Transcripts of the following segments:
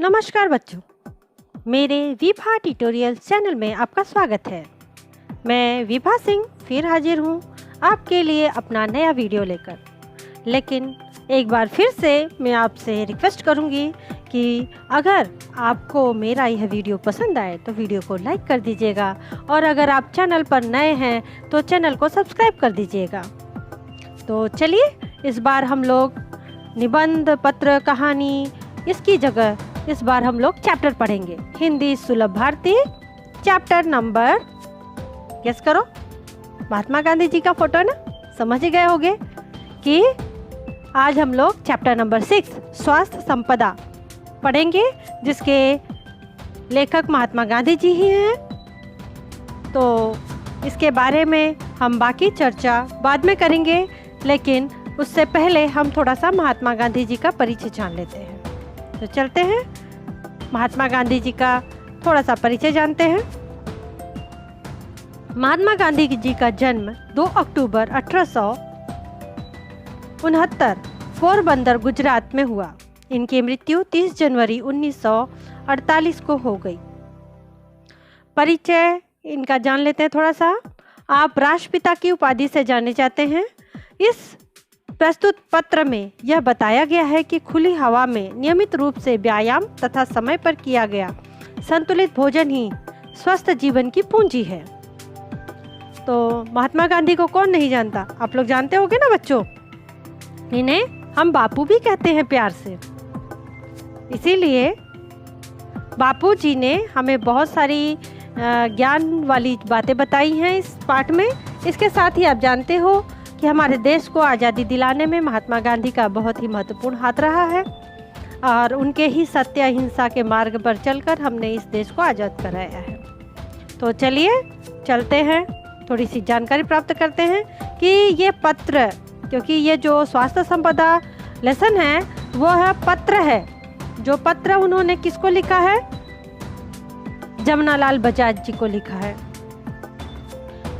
नमस्कार बच्चों, मेरे विभा ट्यूटोरियल चैनल में आपका स्वागत है। मैं विभा सिंह फिर हाजिर हूँ आपके लिए अपना नया वीडियो लेकर। लेकिन एक बार फिर से मैं आपसे रिक्वेस्ट करूँगी कि अगर आपको मेरा यह वीडियो पसंद आए तो वीडियो को लाइक कर दीजिएगा, और अगर आप चैनल पर नए हैं तो चैनल को सब्सक्राइब कर दीजिएगा। तो चलिए, इस बार हम लोग निबंध, पत्र, कहानी, इसकी जगह इस बार हम लोग चैप्टर पढ़ेंगे। हिंदी सुलभ भारती चैप्टर नंबर, गेस करो, महात्मा गांधी जी का फोटो ना, समझ ही गए होंगे कि आज हम लोग चैप्टर नंबर 6 स्वास्थ्य संपदा पढ़ेंगे, जिसके लेखक महात्मा गांधी जी ही हैं। तो इसके बारे में हम बाकी चर्चा बाद में करेंगे, लेकिन उससे पहले हम थोड़ा सा महात्मा गांधी जी का परिचय जान लेते हैं। तो चलते हैं, महात्मा गांधी जी का थोड़ा सा परिचय जानते हैं। महात्मा गांधी जी का जन्म 2 अक्टूबर 1869 पोरबंदर, गुजरात में हुआ। इनकी मृत्यु 30 जनवरी 1948 को हो गई। परिचय इनका जान लेते हैं थोड़ा सा। आप राष्ट्रपिता की उपाधि से जाने जाते हैं। इस प्रस्तुत पत्र में यह बताया गया है कि खुली हवा में नियमित रूप से व्यायाम तथा समय पर किया गया संतुलित भोजन ही स्वस्थ जीवन की पूंजी है। तो महात्मा गांधी को कौन नहीं जानता, आप लोग जानते होंगे ना बच्चों। इन्हें हम बापू भी कहते हैं प्यार से, इसीलिए बापू जी ने हमें बहुत सारी ज्ञान वाली बातें बताई हैं इस पाठ में। इसके साथ ही आप जानते हो कि हमारे देश को आज़ादी दिलाने में महात्मा गांधी का बहुत ही महत्वपूर्ण हाथ रहा है, और उनके ही सत्य अहिंसा के मार्ग पर चलकर हमने इस देश को आज़ाद कराया है। तो चलिए चलते हैं, थोड़ी सी जानकारी प्राप्त करते हैं कि ये पत्र, क्योंकि ये जो स्वास्थ्य संपदा लेसन है वो है पत्र है। जो पत्र उन्होंने किसको लिखा है? जमनालाल बजाज जी को लिखा है।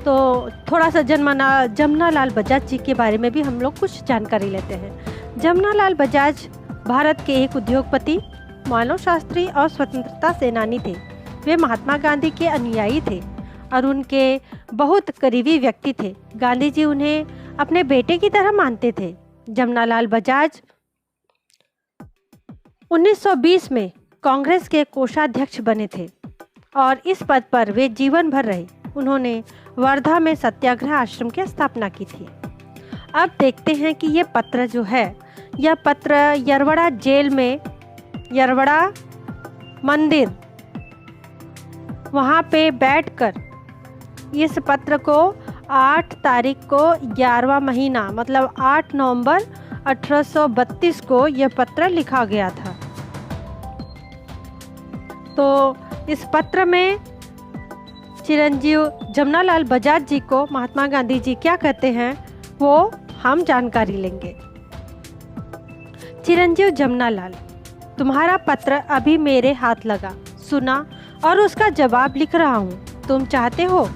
तो थोड़ा सा जमनालाल बजाज जी के बारे में भी हम लोग कुछ जानकारी लेते हैं। जमनालाल बजाज भारत के एक उद्योगपति, मानवशास्त्री और स्वतंत्रता सेनानी थे। वे महात्मा गांधी के अनुयायी थे और उनके बहुत करीबी व्यक्ति थे। गांधी जी उन्हें अपने बेटे की तरह मानते थे। जमनालाल बजाज 1920 में कांग्रेस के कोषाध्यक्ष बने थे और इस पद पर वे जीवन भर रहे। उन्होंने वर्धा में सत्याग्रह आश्रम की स्थापना की थी। अब देखते हैं कि ये पत्र जो है, यह पत्र यरवड़ा जेल में, यरवड़ा मंदिर, वहाँ पे बैठकर इस पत्र को 8 तारीख को 11वां महीना, मतलब 8 नवंबर 1832 को यह पत्र लिखा गया था। तो इस पत्र में चिरंजीव जमनालाल बजाज जी को महात्मा गांधी जी क्या कहते हैं वो हम जानकारी लेंगे। चिरंजीव जमनालाल, तुम्हारा पत्र अभी मेरे हाथ लगा, सुना और उसका जवाब लिख रहा हूँ। तुम चाहते हो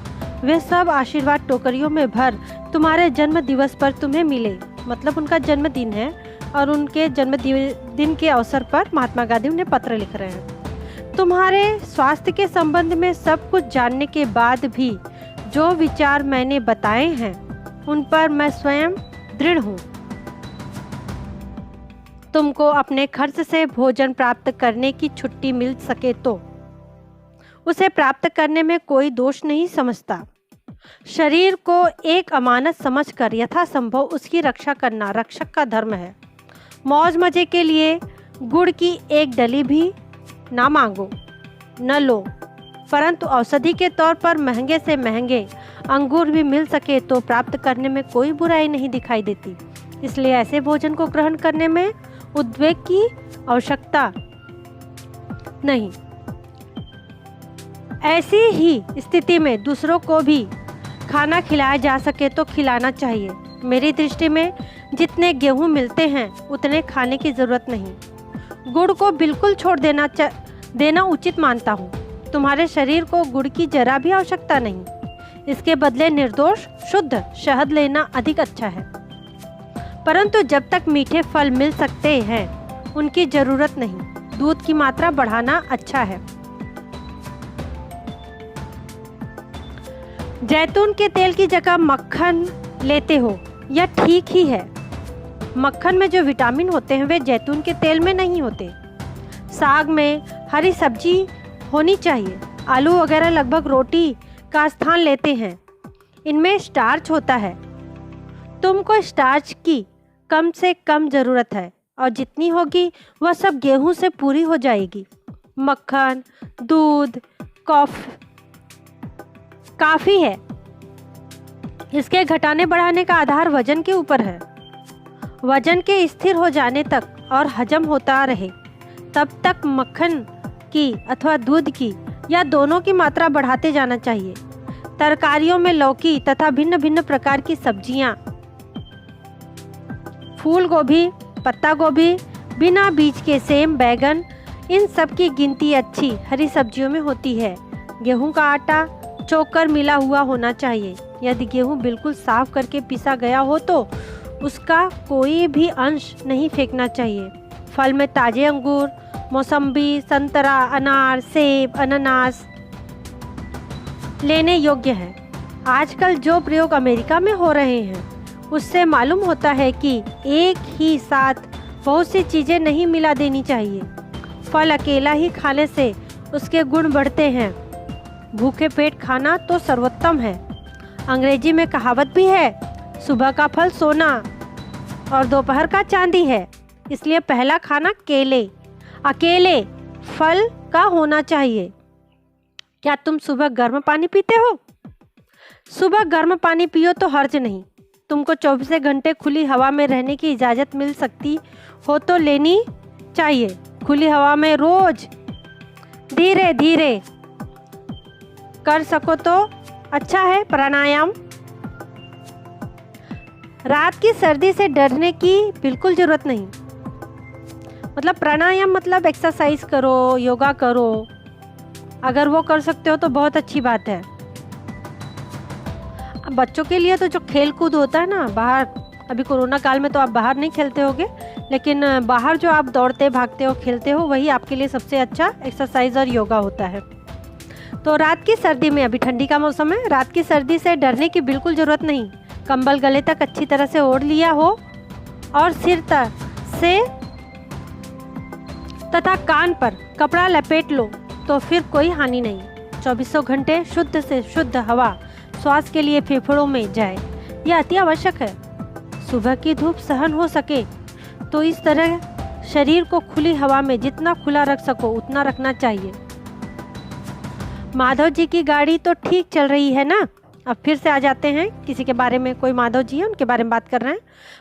वे सब आशीर्वाद टोकरियों में भर तुम्हारे जन्म दिवस पर तुम्हें मिले। मतलब उनका जन्मदिन है और उनके जन्मदिन के अवसर पर महात्मा गांधी उन्हें पत्र लिख रहे हैं। तुम्हारे स्वास्थ्य के संबंध में सब कुछ जानने के बाद भी जो विचार मैंने बताए हैं उन पर मैं स्वयं दृढ़ हूँ। तुमको अपने खर्च से भोजन प्राप्त करने की छुट्टी मिल सके तो उसे प्राप्त करने में कोई दोष नहीं समझता। शरीर को एक अमानत समझकर यथासंभव उसकी रक्षा करना रक्षक का धर्म है। मौज मजे के लिए गुड़ की एक डली भी ना मांगो, न लो, परंतु औषधि के तौर पर महंगे से महंगे अंगूर भी मिल सके तो प्राप्त करने में कोई बुराई नहीं दिखाई देती। इसलिए ऐसे भोजन को ग्रहण करने में उद्वेग की आवश्यकता नहीं। ऐसी ही स्थिति में दूसरों को भी खाना खिलाया जा सके तो खिलाना चाहिए। मेरी दृष्टि में जितने गेहूं मिलते हैं उतने खाने की जरूरत नहीं। गुड़ को बिल्कुल छोड़ देना उचित मानता हूँ। तुम्हारे शरीर को गुड़ की जरा भी आवश्यकता नहीं। इसके बदले निर्दोष शुद्ध शहद लेना अधिक अच्छा है। परंतु जब तक मीठे फल मिल सकते हैं उनकी जरूरत नहीं। दूध की मात्रा बढ़ाना अच्छा है। जैतून के तेल की जगह मक्खन लेते हो, यह ठीक ही है। मक्खन में जो विटामिन होते हैं वे जैतून के तेल में नहीं होते। साग में हरी सब्जी होनी चाहिए। आलू वगैरह लगभग रोटी का स्थान लेते हैं। इनमें स्टार्च होता है। तुमको स्टार्च की कम से कम ज़रूरत है और जितनी होगी वह सब गेहूं से पूरी हो जाएगी। मक्खन, दूध, काफ़ी है। इसके घटाने बढ़ाने का आधार वजन के ऊपर है। वजन के स्थिर हो जाने तक और हजम होता रहे तब तक मक्खन की अथवा दूध की या दोनों की मात्रा बढ़ाते जाना चाहिए। तरकारियों में लौकी तथा भिन्न भिन्न प्रकार की सब्जियां, फूल गोभी, पत्ता गोभी, बिना बीज के सेम, बैगन, इन सब की गिनती अच्छी हरी सब्जियों में होती है। गेहूं का आटा चोकर मिला हुआ होना चाहिए। यदि गेहूं बिल्कुल साफ करके पीसा गया हो तो उसका कोई भी अंश नहीं फेंकना चाहिए। फल में ताजे अंगूर, मौसम्बी, संतरा, अनार, सेब, अनानास लेने योग्य है। आजकल जो प्रयोग अमेरिका में हो रहे हैं उससे मालूम होता है कि एक ही साथ बहुत सी चीज़ें नहीं मिला देनी चाहिए। फल अकेला ही खाने से उसके गुण बढ़ते हैं। भूखे पेट खाना तो सर्वोत्तम है। अंग्रेजी में कहावत भी है, सुबह का फल सोना और दोपहर का चांदी है। इसलिए पहला खाना अकेले फल का होना चाहिए। क्या तुम सुबह गर्म पानी पीते हो? सुबह गर्म पानी पियो तो हर्ज नहीं। तुमको 24 घंटे खुली हवा में रहने की इजाज़त मिल सकती हो तो लेनी चाहिए। खुली हवा में रोज धीरे धीरे कर सको तो अच्छा है। प्राणायाम। रात की सर्दी से डरने की बिल्कुल ज़रूरत नहीं। मतलब प्राणायाम मतलब एक्सरसाइज करो, योगा करो। अगर वो कर सकते हो तो बहुत अच्छी बात है। अब बच्चों के लिए तो जो खेल कूद होता है ना बाहर, अभी कोरोना काल में तो आप बाहर नहीं खेलते होगे, लेकिन बाहर जो आप दौड़ते भागते हो खेलते हो वही आपके लिए सबसे अच्छा एक्सरसाइज और योगा होता है। तो रात की सर्दी में, अभी ठंडी का मौसम है, रात की सर्दी से डरने की बिल्कुल ज़रूरत नहीं। कंबल गले तक अच्छी तरह से ओढ़ लिया हो और सिर से तथा कान पर कपड़ा लपेट लो तो फिर कोई हानि नहीं। 24 घंटे शुद्ध से शुद्ध हवा श्वास के लिए फेफड़ों में जाए, यह अति आवश्यक है। सुबह की धूप सहन हो सके तो इस तरह शरीर को खुली हवा में जितना खुला रख सको उतना रखना चाहिए। माधव जी की गाड़ी तो ठीक चल रही है ना? अब फिर से आ जाते हैं किसी के बारे में, कोई माधव जी है उनके बारे में बात कर रहे हैं।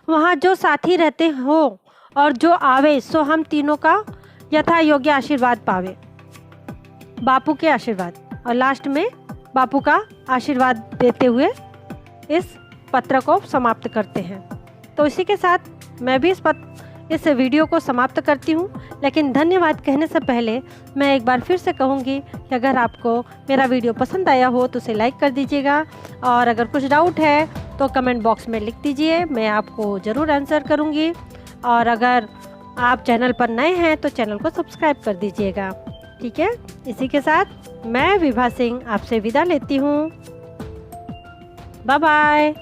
वहाँ जो साथी रहते हो और जो आवे सो हम तीनों का यथा योग्य आशीर्वाद पावे। बापू के आशीर्वाद, और लास्ट में बापू का आशीर्वाद देते हुए इस पत्र को समाप्त करते हैं। तो इसी के साथ मैं भी इस वीडियो को समाप्त करती हूँ। लेकिन धन्यवाद कहने से पहले मैं एक बार फिर से कहूँगी कि अगर आपको मेरा वीडियो पसंद आया हो तो उसे लाइक कर दीजिएगा, और अगर कुछ डाउट है तो कमेंट बॉक्स में लिख दीजिए, मैं आपको ज़रूर आंसर करूँगी। और अगर आप चैनल पर नए हैं तो चैनल को सब्सक्राइब कर दीजिएगा। ठीक है, इसी के साथ मैं विभा सिंह आपसे विदा लेती हूँ। Bye bye.